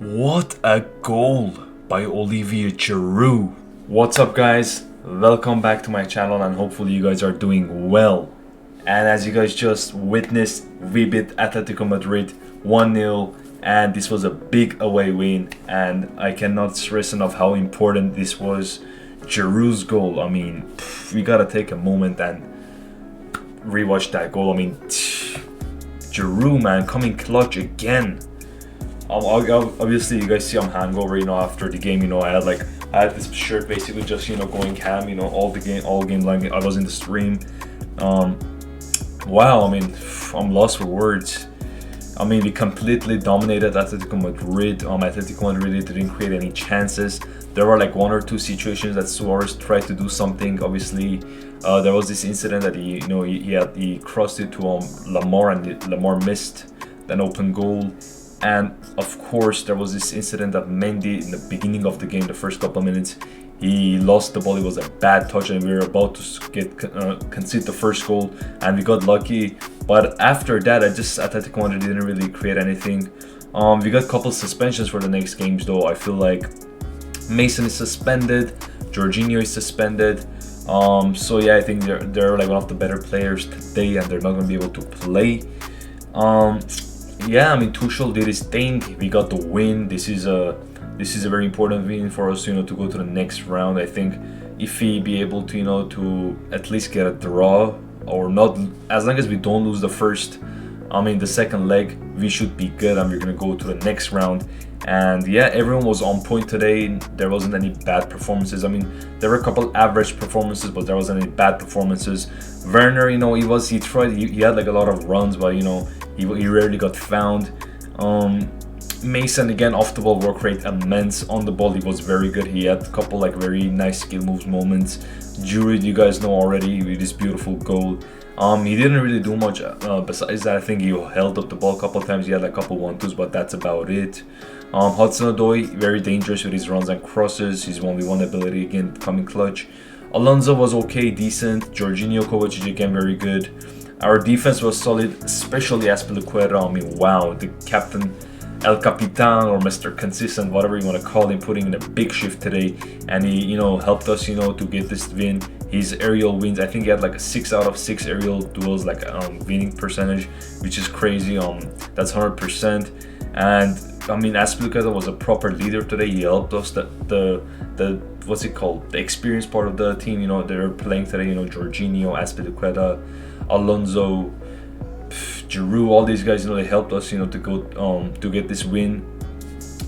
What a goal by Olivier Giroud. What's up, guys? Welcome back to my channel, and hopefully you guys are doing well. And as you guys just witnessed, we beat Atletico Madrid 1-0, and this was a big away win, and I cannot stress enough how important this was. Giroud's goal, I mean, we gotta take a moment and rewatch that goal. I mean, Giroud, man, coming clutch again. Obviously you guys see I'm hangover, after the game, I had this shirt basically just, going ham, all game long. I was in the stream. Wow, I mean, I'm lost for words. I mean, we completely dominated Atletico Madrid. Atletico Madrid didn't create any chances. There were like one or two situations that Suarez tried to do something. Obviously, there was this incident that he crossed it to Lamar, and Lamar missed an open goal. And of course, there was this incident that Mendy in the beginning of the game, the first couple of minutes, he lost the ball. It was a bad touch, and we were about to concede the first goal, and we got lucky. But after that, Atletico Madrid didn't really create anything. We got a couple suspensions for the next games, though. I feel like Mason is suspended, Jorginho is suspended. So yeah, I think they're like one of the better players today, and they're not gonna be able to play. Yeah, I mean, Tuchel did his thing. We got the win. This is a very important win for us, to go to the next round. I think if we be able to, to at least get a draw, or not, as long as we don't lose the second leg, we should be good, and we're gonna go to the next round. And yeah, everyone was on point today. There wasn't any bad performances. I mean, there were a couple average performances, but there wasn't any bad performances. Werner, he had like a lot of runs, but he rarely got found. Mason, again, off the ball work rate immense. On the ball, he was very good. He had a couple like very nice skill moves moments. Giroud, you guys know already, with this beautiful goal. He didn't really do much besides that. I think he held up the ball a couple of times. He had like a couple 1-2s, but that's about it. Hudson-Odoi, very dangerous with his runs and crosses. His 1v1 ability, again, coming clutch. Alonso was okay, decent. Jorginho, Kovacic, again, very good. Our defense was solid, especially Azpilicueta. I mean, wow, the captain, El Capitan, or Mr. Consistent, whatever you want to call him, putting in a big shift today, and he, helped us, to get this win. His aerial wins, I think he had like a 6 out of 6 aerial duels, like winning percentage, which is crazy. That's 100%. And I mean, Azpilicueta was a proper leader today. He helped us. The what's it called? The experienced part of the team. They're playing today. Jorginho, Azpilicueta, Alonso, Giroud, all these guys. They helped us. To go to get this win.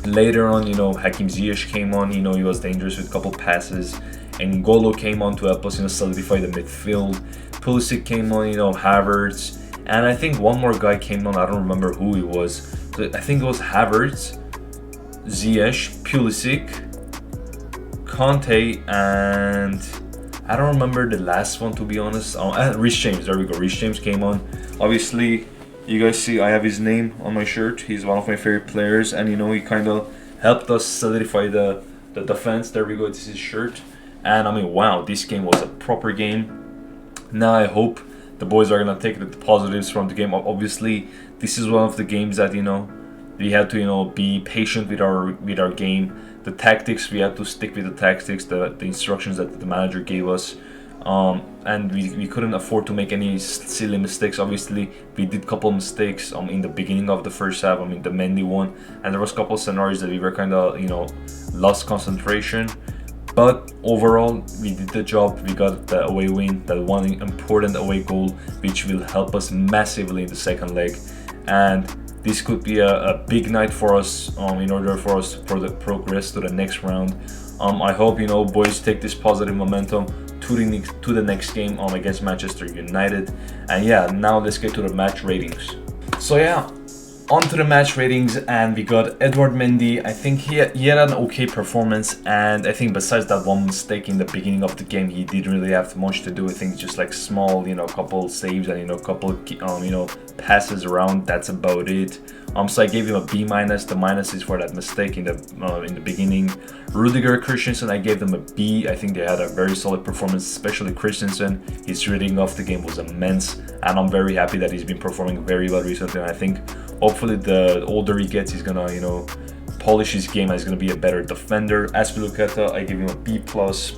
Later on, Hakim Ziyech came on. He was dangerous with a couple passes. And N'Golo came on to help us, solidify the midfield. Pulisic came on. Havertz. And I think one more guy came on. I don't remember who he was. I think it was Havertz, Ziyech, Pulisic, Conte, and I don't remember the last one, to be honest. Reece James, there we go. Reece James came on. Obviously, you guys see I have his name on my shirt. He's one of my favorite players, and he kind of helped us solidify the defense. There we go. This is his shirt. And I mean, wow, this game was a proper game. Now I hope the boys are gonna take the positives from the game. Obviously, this is one of the games that we had to be patient with our game. The tactics, we had to stick with the tactics, the instructions that the manager gave us, and we couldn't afford to make any silly mistakes. Obviously, we did a couple mistakes in the beginning of the first half. I mean, the Mendy one, and there was a couple scenarios that we were kind of lost concentration. But overall, we did the job. We got the away win, that one important away goal, which will help us massively in the second leg. And this could be a big night for us in order for us to progress to the next round. I hope, boys take this positive momentum to the next game against Manchester United. And yeah, now let's get to the match ratings. So yeah, on to the match ratings, and we got Edouard Mendy. I think he had an okay performance, and I think besides that one mistake in the beginning of the game, he didn't really have much to do. I think just like small, couple saves and couple passes around. That's about it. So I gave him a B-. The minus is for that mistake in the beginning. Rudiger, Christensen, I gave them a B. I think they had a very solid performance, especially Christensen. His reading of the game was immense, and I'm very happy that he's been performing very well recently. And I think hopefully the older he gets, he's gonna polish his game. He's going to be a better defender. Azpilicueta, I give him a B plus.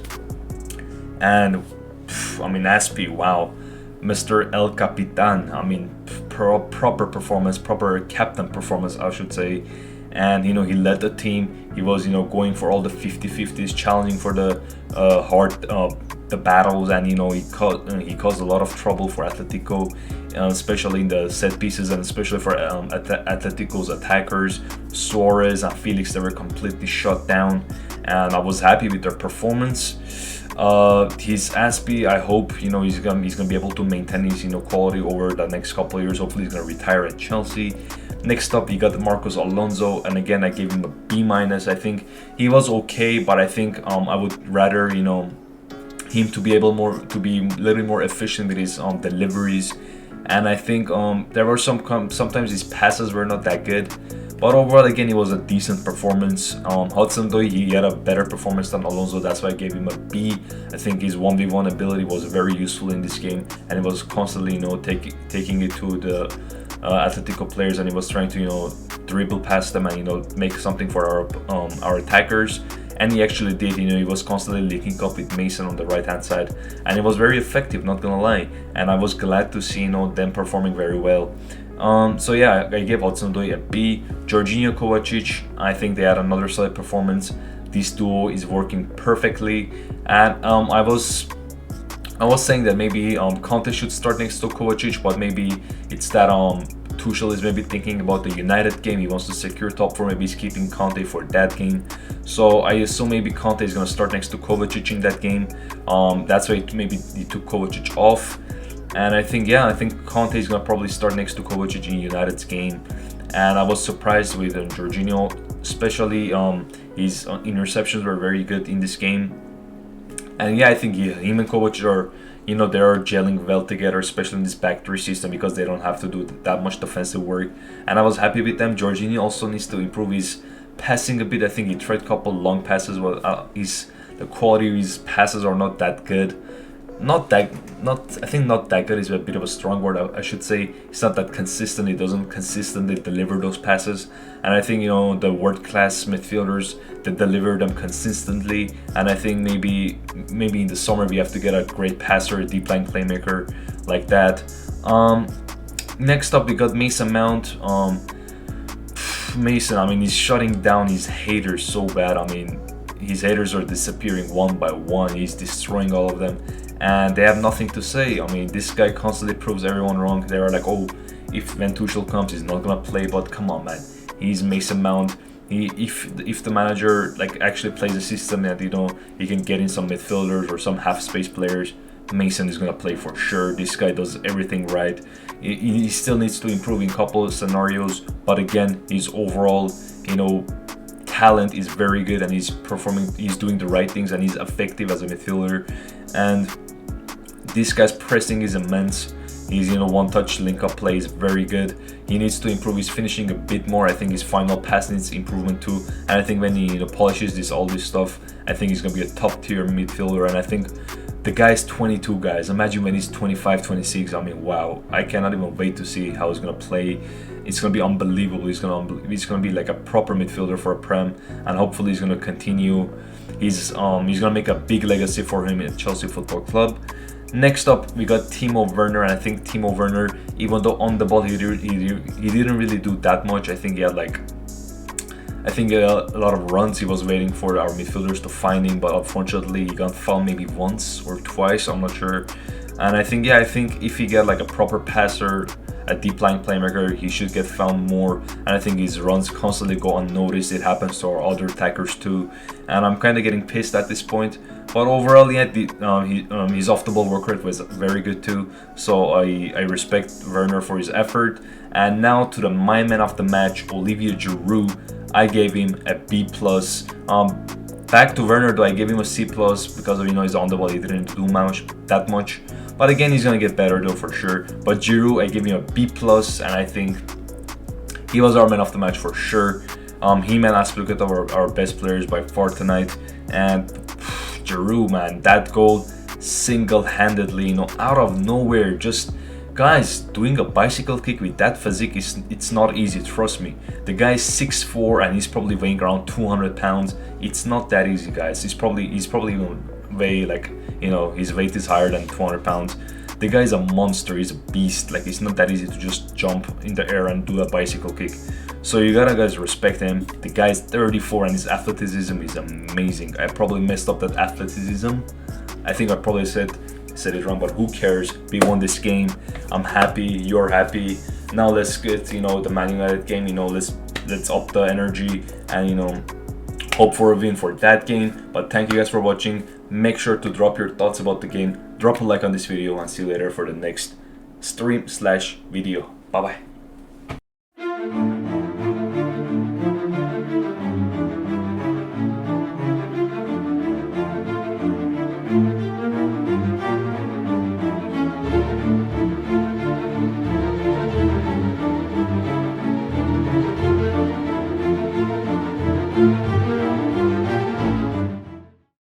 And I mean, Aspi, wow, Mr. El Capitan. I mean, proper performance, proper captain performance, I should say. And he led the team. He was going for all the 50-50s, challenging for the the battles, and he caused a lot of trouble for Atletico, especially in the set pieces, and especially for Atletico's attackers. Suarez and Felix, they were completely shut down, and I was happy with their performance. His Aspi, I hope he's gonna be able to maintain his quality over the next couple of years. Hopefully he's gonna retire at Chelsea. Next up, you got Marcos Alonso, and again I gave him a B minus. I think he was okay, but I think I would rather him to be to be a little bit more efficient with his deliveries. And I think there were sometimes his passes were not that good, but overall again it was a decent performance. Hudson-Odoi, he had a better performance than Alonso, that's why I gave him a B. I think his 1v1 ability was very useful in this game, and he was constantly taking it to the Atletico players, and he was trying to dribble past them and make something for our attackers. And he actually did. He was constantly linking up with Mason on the right hand side, and it was very effective, not gonna lie. And I was glad to see them performing very well. So yeah, I gave Hudson-Odoi a B. Jorginho, Kovacic, I think they had another solid performance. This duo is working perfectly, and I was saying that maybe Conte should start next to Kovacic, but maybe it's that Tuchel is maybe thinking about the United game. He wants to secure top 4. Maybe he's keeping Conte for that game. So I assume maybe Conte is going to start next to Kovacic in that game. That's why maybe he took Kovacic off. And I think Conte is going to probably start next to Kovacic in United's game. And I was surprised with Jorginho, especially his interceptions were very good in this game. And yeah, I think him and Kovacic are, they are gelling well together, especially in this back three system, because they don't have to do that much defensive work. And I was happy with them. Jorginho also needs to improve his passing a bit. I think he tried a couple long passes, but the quality of his passes are not that good. Not that good is a bit of a strong word. I should say it's not that consistent. He doesn't consistently deliver those passes, and I think the world-class midfielders that deliver them consistently. And I think maybe in the summer we have to get a great passer, a deep line playmaker like that. Next up we got Mason Mount. Mason, I mean, he's shutting down his haters so bad. I mean, his haters are disappearing one by one. He's destroying all of them, and they have nothing to say. I mean, this guy constantly proves everyone wrong. They are like, oh, if when Tuchel comes, he's not gonna play. But come on, man, he's Mason Mount. If the manager actually plays a system that he can get in some midfielders or some half space players, Mason is gonna play for sure. This guy does everything right. He still needs to improve in a couple of scenarios, but again, his overall talent is very good, and he's performing. He's doing the right things, and he's effective as a midfielder. And this guy's pressing is immense. His one-touch link-up play is very good. He needs to improve his finishing a bit more. I think his final pass needs improvement too. And I think when he polishes all this stuff, I think he's gonna be a top-tier midfielder. And I think the guy's 22, guys. Imagine when he's 25, 26. I mean, wow! I cannot even wait to see how he's gonna play. It's gonna be unbelievable. He's gonna be like a proper midfielder for a Prem, and hopefully he's gonna continue. He's gonna make a big legacy for him at Chelsea Football Club. Next up, we got Timo Verner, and I think Timo Verner, even though on the ball he didn't really do that much. I think he had a lot of runs. He was waiting for our midfielders to find him, but unfortunately he got fouled maybe once or twice. I'm not sure. And I think if he get a proper passer, a deep line playmaker, he should get found more. And I think his runs constantly go unnoticed. It happens to our other attackers too, and I'm kind of getting pissed at this point. But overall, yeah, his off-the-ball work rate was very good too. So I respect Werner for his effort. And now to my man of the match, Olivier Giroud. I gave him a B+. Back to Werner though, I gave him a C+ because of he's on the ball. He didn't do that much. But again, he's gonna get better though for sure. But Giroud, I gave him a B+, and I think he was our man of the match for sure. Him and Azpilicueta were our best players by far tonight. And Giroud, man, that goal single-handedly, out of nowhere, just Guys, doing a bicycle kick with that physique it's not easy, trust me. The guy is 6'4" and he's probably weighing around 200 pounds. It's not that easy, guys. He's probably gonna weigh like, you know, his weight is higher than 200 pounds. The guy is a monster, he's a beast. Like, it's not that easy to just jump in the air and do a bicycle kick. So you gotta, guys, respect him. The guy's 34 and his athleticism is amazing. I probably messed up that athleticism. I think I probably said it wrong, but who cares? We won this game. I'm happy, you're happy. Now let's get, you know, the Man United game, you know, let's up the energy and, you know, hope for a win for that game. But thank you guys for watching. Make sure to drop your thoughts about the game. Drop a like on this video and see you later for the next stream/video. Bye bye.